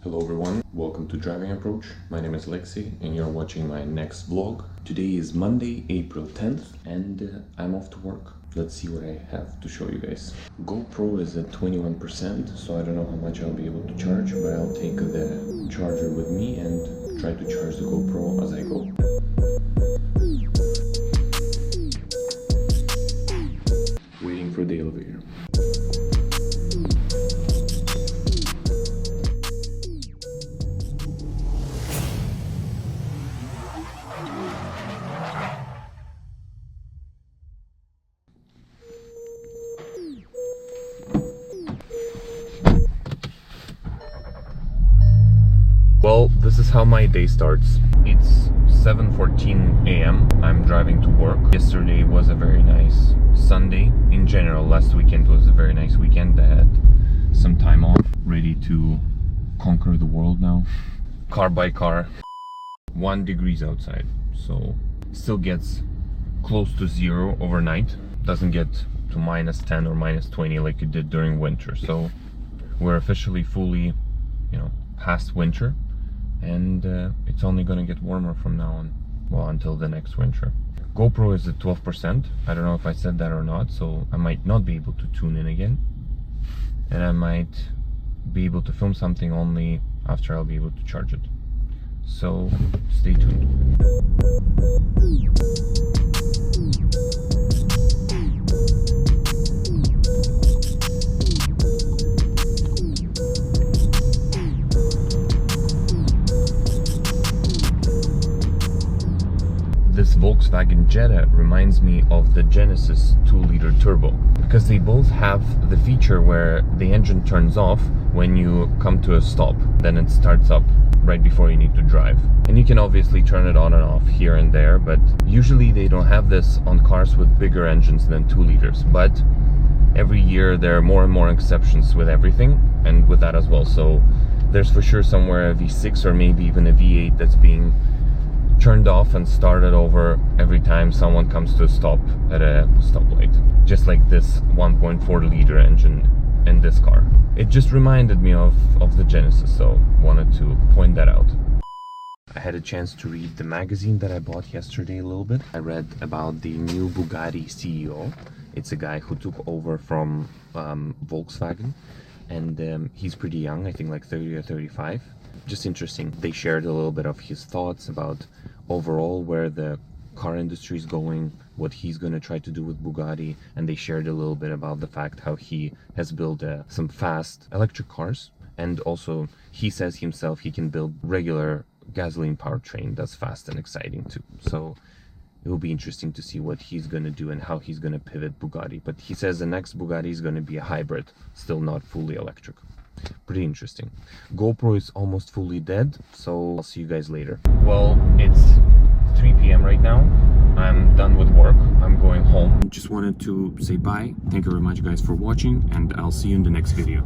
Hello everyone, welcome to Driving Approach. My name is Lexi and you're watching my next vlog. Today is Monday, April 10th and I'm off to work. Let's see what I have to show you guys. GoPro is at 21%, so I don't know how much I'll be able to charge, but I'll take the charger with me and try to charge the GoPro as I go. Waiting for the elevator. Well, this is how my day starts. It's 7:14 a.m. I'm driving to work. Yesterday was a very nice Sunday. In general, last weekend was a very nice weekend. I had some time off, ready to conquer the world now. Car by car. 1 degree outside, so still gets close to zero overnight. Doesn't get to -10 or -20 like it did during winter. So we're officially fully, past winter. And it's only gonna get warmer from now on, well, until the next winter. GoPro is at 12%. I don't know if I said that or not, so I might not be able to tune in again, and I might be able to film something only after I'll be able to charge it. So stay tuned. This Volkswagen Jetta reminds me of the Genesis 2-liter turbo, because they both have the feature where the engine turns off when you come to a stop, then it starts up right before you need to drive. And you can obviously turn it on and off here and there, but usually they don't have this on cars with bigger engines than 2 liters. But every year there are more and more exceptions with everything, and with that as well. So there's for sure somewhere a V6 or maybe even a V8 that's being turned off and started over every time someone comes to a stop at a stoplight, just like this 1.4-liter engine in this car. It just reminded me of the Genesis, so wanted to point that out. I had a chance to read the magazine that I bought yesterday a little bit. I read about the new Bugatti CEO. It's a guy who took over from Volkswagen, and he's pretty young, I think like 30 or 35. Just interesting. They shared a little bit of his thoughts about overall where the car industry is going, what he's going to try to do with Bugatti, and they shared a little bit about the fact how he has built some fast electric cars, and also he says himself he can build regular gasoline powertrain that's fast and exciting too. So it will be interesting to see what he's going to do and how he's going to pivot Bugatti. But he says the next Bugatti is going to be a hybrid, still not fully electric. Pretty interesting. GoPro is almost fully dead, so I'll see you guys later. Well, it's 3 p.m. right now. I'm done with work. I'm going home. Just wanted to say bye. Thank you very much guys for watching, and I'll see you in the next video.